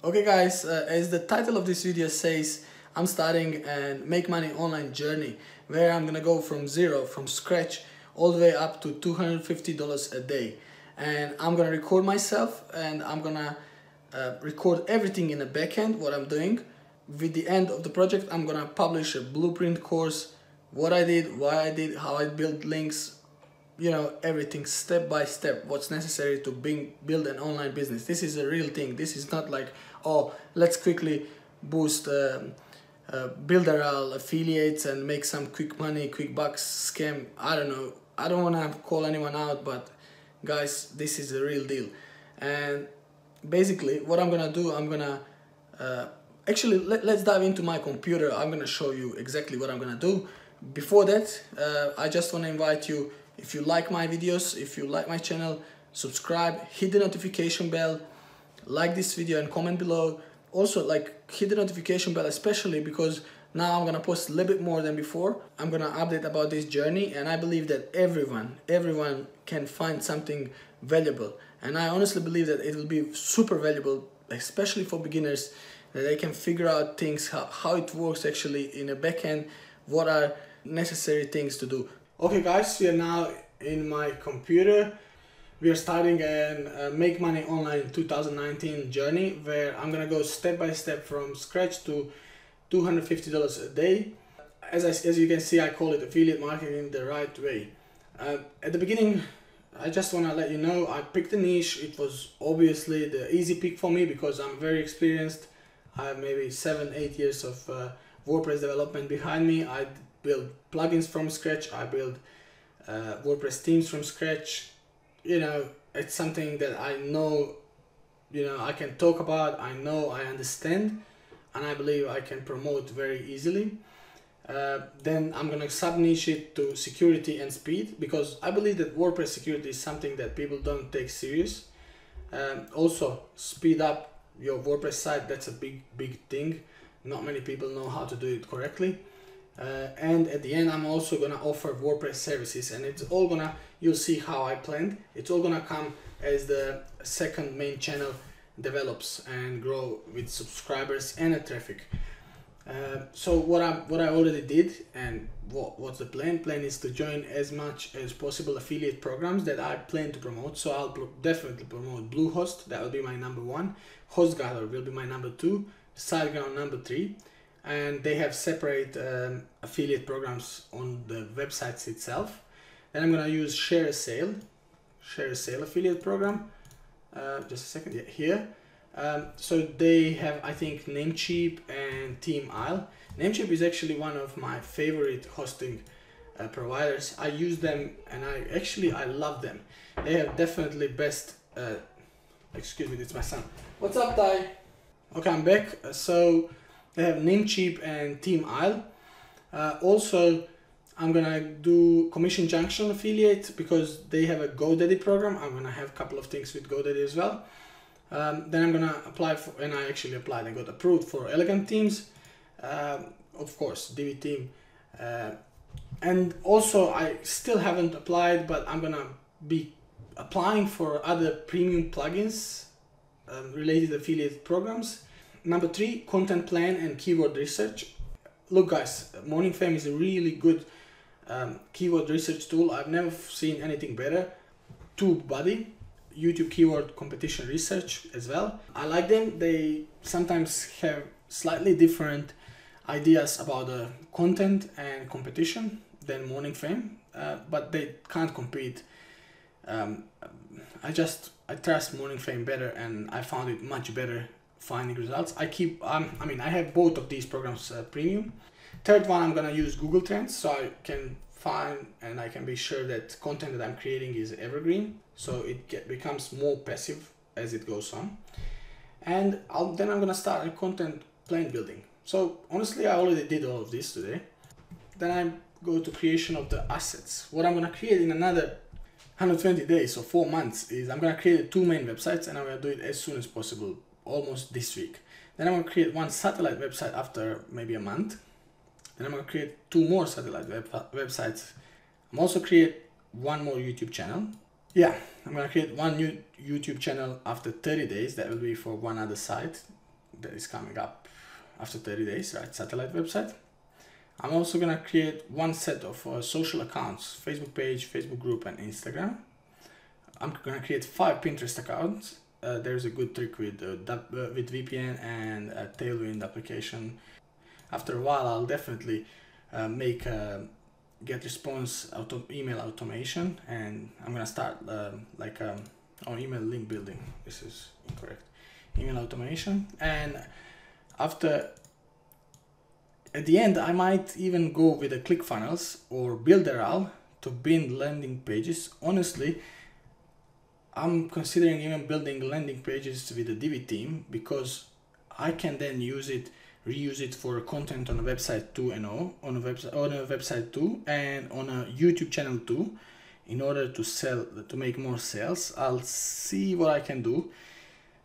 Okay guys, as the title of this video says, I'm starting a make money online journey where I'm gonna go from zero, from scratch, all the way up to $250 a day. And I'm gonna record myself and I'm gonna record everything in the backend, what I'm doing. With the end of the project, I'm gonna publish a blueprint course, what I did, why I did, how I built links, you know, everything step by step, what's necessary to build an online business. This is a real thing. This is not like, oh, let's quickly boost builder affiliates and make some quick money, quick bucks scam. I don't know. I don't want to call anyone out, but guys, this is the real deal. And basically what I'm gonna do, I'm gonna actually let's dive into my computer. I'm gonna show you exactly what I'm gonna do. Before that, I just want to invite you, if you like my videos, if you like my channel, subscribe, hit the notification bell, like this video and comment below. Also, hit the notification bell, especially because now I'm gonna post a little bit more than before. I'm gonna update about this journey, and I believe that everyone can find something valuable. And I honestly believe that it will be super valuable, especially for beginners, that they can figure out things, how it works actually in a backend, what are necessary things to do. Okay guys, we are now in my computer. We are starting a make money online 2019 journey where I'm gonna go step by step from scratch to $250 a day. As you can see, I call it affiliate marketing the right way. At the beginning, I just want to let you know, I picked a niche. It was obviously the easy pick for me because I'm very experienced. I have maybe 7-8 years of WordPress development behind me. I build plugins from scratch. I build WordPress themes from scratch. You know, it's something that I know, you know, I can talk about, I know, I understand, and I believe I can promote very easily. Then I'm gonna sub-niche it to security and speed, because I believe that WordPress security is something that people don't take serious. Also, speed up your WordPress site, that's a big thing. Not many people know how to do it correctly. And at the end, I'm also gonna offer WordPress services, and it's all gonna, you'll see how I planned. It's all gonna come as the second main channel develops and grow with subscribers and traffic. So what I already did, and what's the plan? Plan is to join as much as possible affiliate programs that I plan to promote. So I'll definitely promote Bluehost. That will be my #1. HostGator will be my #2. SiteGround #3. And they have separate affiliate programs on the websites itself. Then I'm gonna use Share a Sale affiliate program. Just a second, yeah, here. So they have, I think, Namecheap and Team Isle. Namecheap is actually one of my favorite hosting providers. I use them and I love them. They have definitely best, excuse me, it's my son. What's up, Ty? Okay, I'm back. So they have Namecheap and Team Isle. Also, I'm gonna do Commission Junction affiliate because they have a GoDaddy program. I'm gonna have a couple of things with GoDaddy as well. Then I'm gonna apply for, and I actually applied and got approved for Elegant Themes. Of course, Divi Theme. And also, I still haven't applied, but I'm gonna be applying for other premium plugins related affiliate programs. #3, content plan and keyword research. Look guys, Morning Fame is a really good keyword research tool. I've never seen anything better. TubeBuddy, YouTube keyword competition research as well. I like them. They sometimes have slightly different ideas about the content and competition than Morning Fame, but they can't compete. I trust Morning Fame better, and I found it much better finding results. I have both of these programs premium. Third one, I'm gonna use Google Trends, so I can find and I can be sure that content that I'm creating is evergreen, so it becomes more passive as it goes on. And then I'm gonna start a content plan building. So honestly, I already did all of this today. Then I go to creation of the assets. What I'm gonna create in another 120 days, so 4 months, is I'm gonna create 2 main websites, and I'm gonna do it as soon as possible, almost this week. Then I'm gonna create 1 satellite website after maybe a month. Then I'm gonna create 2 more satellite websites. I'm also create 1 more YouTube channel. Yeah, I'm gonna create 1 new YouTube channel after 30 days. That will be for 1 other site. that is coming up after 30 days, right? Satellite website. I'm also gonna create one set of social accounts: Facebook page, Facebook group, and Instagram. I'm gonna create 5 Pinterest accounts. There's a good trick with VPN and a Tailwind application. After a while, I'll definitely make a get response email automation, and I'm gonna start email link building. This is incorrect. Email automation, and after at the end, I might even go with a ClickFunnels or Builderall to build landing pages. Honestly, I'm considering even building landing pages with a Divi theme, because I can then reuse it for content on a website too, and on a website too, and on a YouTube channel too, in order to make more sales. I'll see what I can do.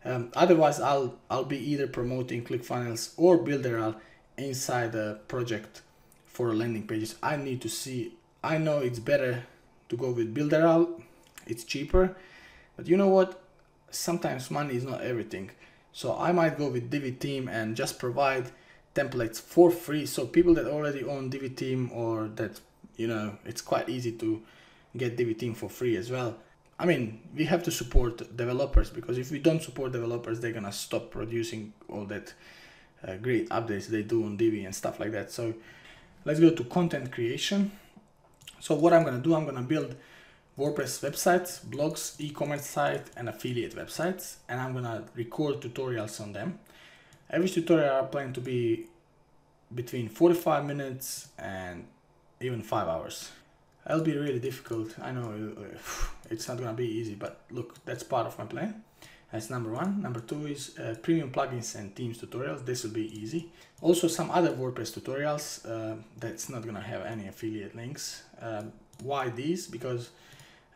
Otherwise, I'll be either promoting ClickFunnels or Builderall inside the project for landing pages. I need to see. I know it's better to go with Builderall. It's cheaper. But you know what? Sometimes money is not everything. So I might go with Divi theme and just provide templates for free. So people that already own Divi theme, or that, it's quite easy to get Divi theme for free as well. I mean, we have to support developers, because if we don't support developers, they're gonna stop producing all that great updates they do on Divi and stuff like that. So let's go to content creation. So what I'm gonna do, I'm gonna build WordPress websites, blogs, e-commerce site, and affiliate websites, and I'm gonna record tutorials on them. Every tutorial I plan to be between 45 minutes and even 5 hours. That'll be really difficult. I know it's not gonna be easy, but look, that's part of my plan. That's number 1. Number 2 is premium plugins and themes tutorials. This will be easy. Also some other WordPress tutorials that's not gonna have any affiliate links. Why these? Because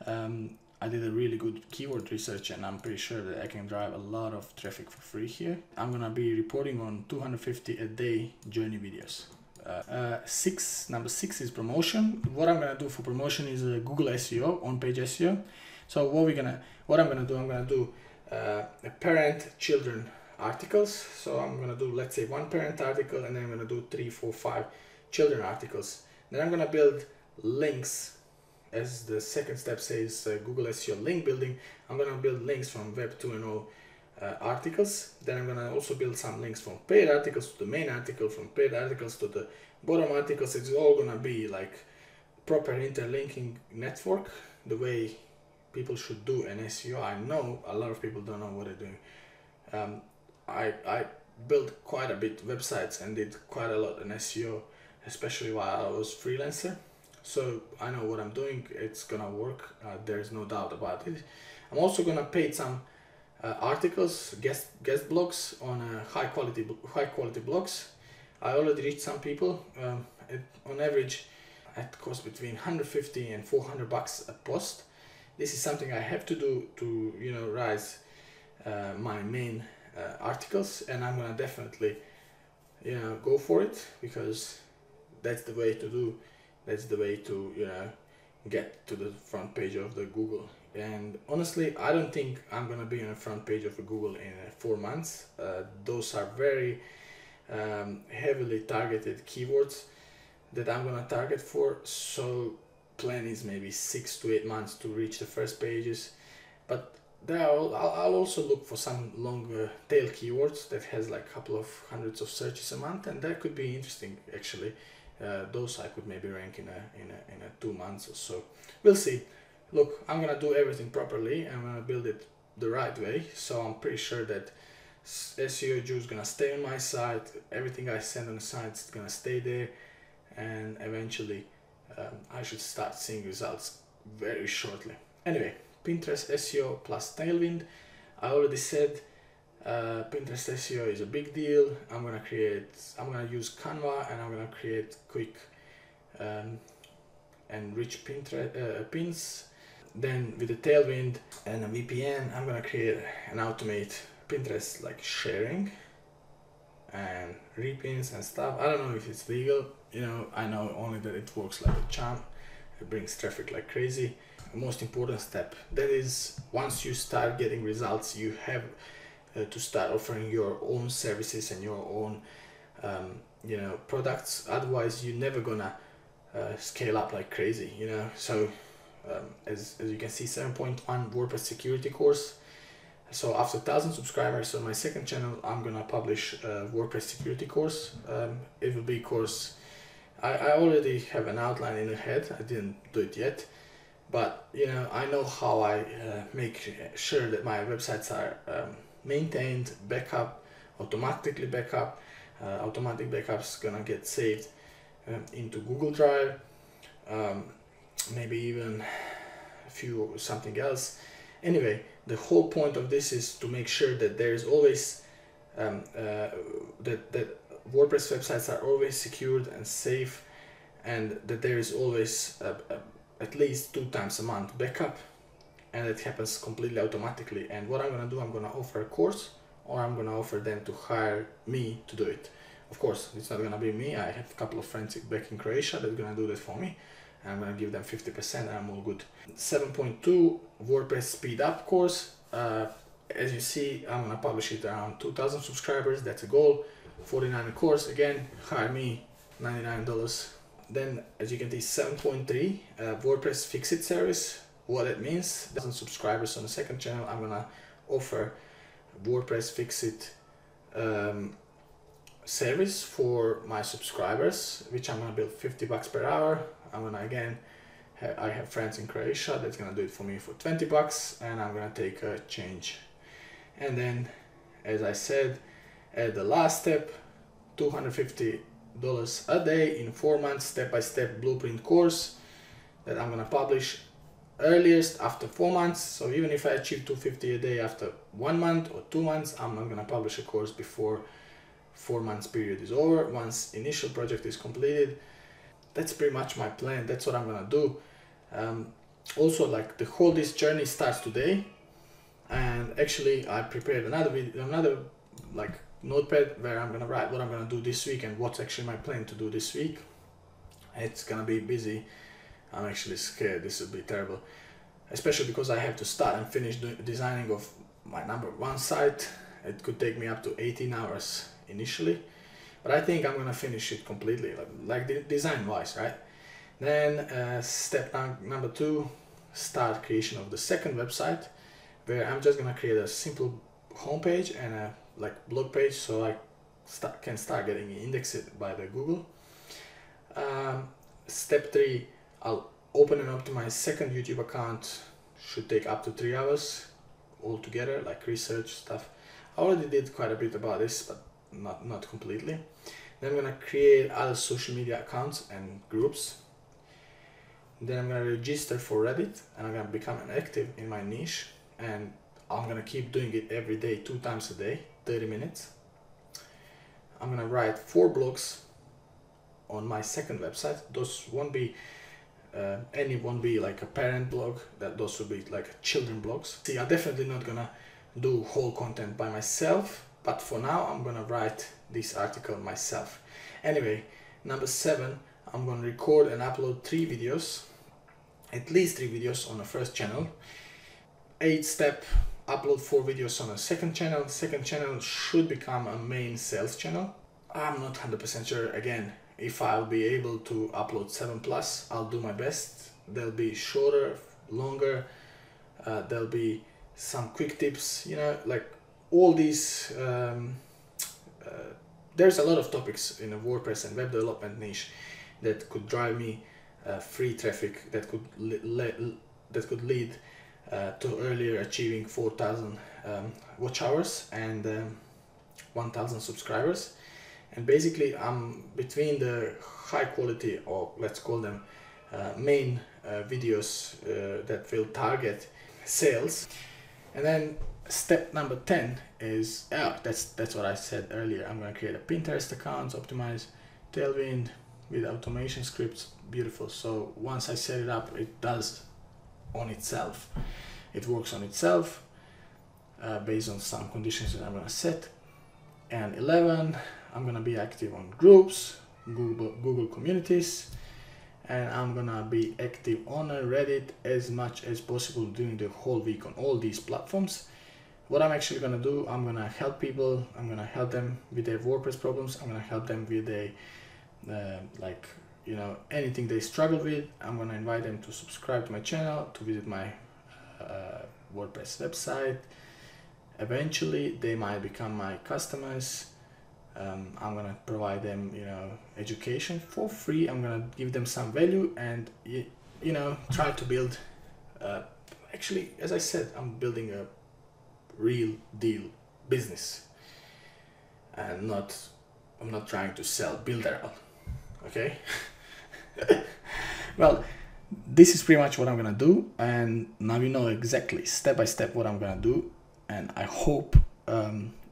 I did a really good keyword research, and I'm pretty sure that I can drive a lot of traffic for free here. I'm gonna be reporting on 250 a day journey videos. Number 6 is promotion. What I'm gonna do for promotion is Google SEO, on-page SEO. So what I'm gonna do parent-children articles. So I'm gonna do, let's say, 1 parent article, and then I'm gonna do 3, 4, 5 children articles. Then I'm gonna build links. As the second step says, Google SEO link building. I'm gonna build links from Web 2.0 articles. Then I'm gonna also build some links from paid articles to the main article, from paid articles to the bottom articles. It's all gonna be like proper interlinking network, the way people should do an SEO. I know a lot of people don't know what they're doing. I built quite a bit websites and did quite a lot in SEO, especially while I was freelancer. So I know what I'm doing. It's gonna work. There's no doubt about it. I'm also gonna paid some articles, guest blogs on high quality blogs. I already reached some people. On average, it costs between 150 and 400 bucks a post. This is something I have to do to rise my main articles, and I'm gonna definitely go for it, because that's the way to do. That's the way to get to the front page of the Google. And honestly, I don't think I'm gonna be on the front page of the Google in 4 months. Those are very heavily targeted keywords that I'm gonna target for. So plan is maybe 6 to 8 months to reach the first pages. But I'll also look for some longer tail keywords that has like a couple of hundreds of searches a month, and that could be interesting actually. Those I could maybe rank in a 2 months or so. We'll see. Look, I'm gonna do everything properly. I'm gonna build it the right way. So I'm pretty sure that SEO Juice is gonna stay on my site. Everything I send on the site is gonna stay there, and eventually I should start seeing results very shortly. Anyway, Pinterest SEO plus Tailwind. I already said Pinterest SEO is a big deal. I'm gonna use Canva, and I'm gonna create quick and rich pins. Then with the Tailwind and a VPN, I'm gonna create and automate Pinterest like sharing and repins and stuff. I don't know if it's legal, I know only that it works like a charm. It brings traffic like crazy. The most important step, that is, once you start getting results, you have to start offering your own services and your own you know, products. Otherwise you're never gonna scale up like crazy, you know. So as you can see, 7.1 WordPress security course. So after 1,000 subscribers on my second channel, I'm gonna publish a WordPress security course. It will be course, I already have an outline in the head. I didn't do it yet, but you know, I know how I make sure that my websites are maintained, backup, automatically backup. Automatic backups gonna get saved into Google Drive, maybe even a few something else. Anyway, the whole point of this is to make sure that there is always that WordPress websites are always secured and safe, and that there is always at least 2 times a month backup, and it happens completely automatically. And what I'm gonna do, I'm gonna offer a course, or I'm gonna offer them to hire me to do it. Of course, it's not gonna be me. I have a couple of friends back in Croatia that are gonna do that for me. I'm gonna give them 50% and I'm all good. 7.2 WordPress speed up course. As you see, I'm gonna publish it around 2,000 subscribers. That's a goal. 49 a course. Again, hire me, $99. Then, as you can see, 7.3 WordPress Fix It service. What it means: 1,000 subscribers on the second channel, I'm gonna offer WordPress Fix It service for my subscribers, which I'm gonna bill $50 per hour. I'm gonna again, I have friends in Croatia that's gonna do it for me for $20, and I'm gonna take a change. And then, as I said, at the last step, $250 a day in 4 months step-by-step blueprint course that I'm gonna publish earliest after 4 months. So even if I achieve $250 a day after 1 month or 2 months, I'm not gonna publish a course before 4 months period is over, once initial project is completed. That's pretty much my plan. That's what I'm gonna do. Also, like, the whole this journey starts today, and actually I prepared another like notepad where I'm gonna write what I'm gonna do this week and what's actually my plan to do this week. It's gonna be busy. I'm actually scared this will be terrible, especially because I have to start and finish designing of my #1 site. It could take me up to 18 hours initially, but I think I'm gonna finish it completely, like design wise, right? Then step number 2, start creation of the second website, where I'm just gonna create a simple homepage and a like blog page, so I can start getting indexed by the Google. Step 3, I'll open and optimize second YouTube account. Should take up to 3 hours altogether, like research stuff. I already did quite a bit about this, but not completely. Then I'm gonna create other social media accounts and groups. Then I'm gonna register for Reddit, and I'm gonna become an active in my niche, and I'm gonna keep doing it every day, 2 times a day, 30 minutes. I'm gonna write 4 blogs on my second website. Those won't be any won't be like a parent blog, that those will be like children blogs. See, I'm definitely not gonna do whole content by myself, but for now I'm gonna write this article myself. Anyway, number 7, I'm gonna record and upload 3 videos, at least 3 videos on the first channel. 8th step, upload 4 videos on a second channel. Second channel should become a main sales channel. I'm not 100% sure. Again, if I'll be able to upload 7+, I'll do my best. They'll be shorter, longer. There'll be some quick tips, you know, like all these. There's a lot of topics in the WordPress and web development niche that could drive me free traffic, that could lead to earlier achieving 4,000 watch hours and 1,000 subscribers. And basically I'm between the high quality, or let's call them main videos that will target sales. And then step number 10 is, that's what I said earlier. I'm going to create a Pinterest account, optimize Tailwind with automation scripts. Beautiful. So once I set it up, it does on itself. It works on itself based on some conditions that I'm going to set. And 11, I'm going to be active on groups, Google communities, and I'm going to be active on Reddit as much as possible during the whole week on all these platforms. what I'm actually gonna do, I'm gonna help people. I'm gonna help them with their WordPress problems. I'm gonna help them with a like, you know, anything they struggle with. I'm gonna invite them to subscribe to my channel, to visit my WordPress website. Eventually they might become my customers. I'm gonna provide them, you know, education for free. I'm gonna give them some value, and you know, try to build actually, as I said, I'm building a real deal business, and I'm not trying to sell Builderall. Okay. Well, this is pretty much what I'm gonna do, and now you know exactly step by step what I'm gonna do. And I hope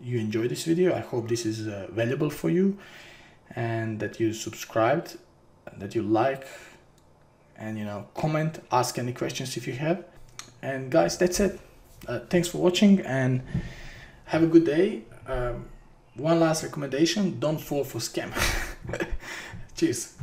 you enjoy this video. I hope this is valuable for you, and that you subscribed, that you like, and, you know, comment, ask any questions if you have. And guys, that's it. Thanks for watching, and have a good day. One last recommendation: don't fall for scam. Cheers.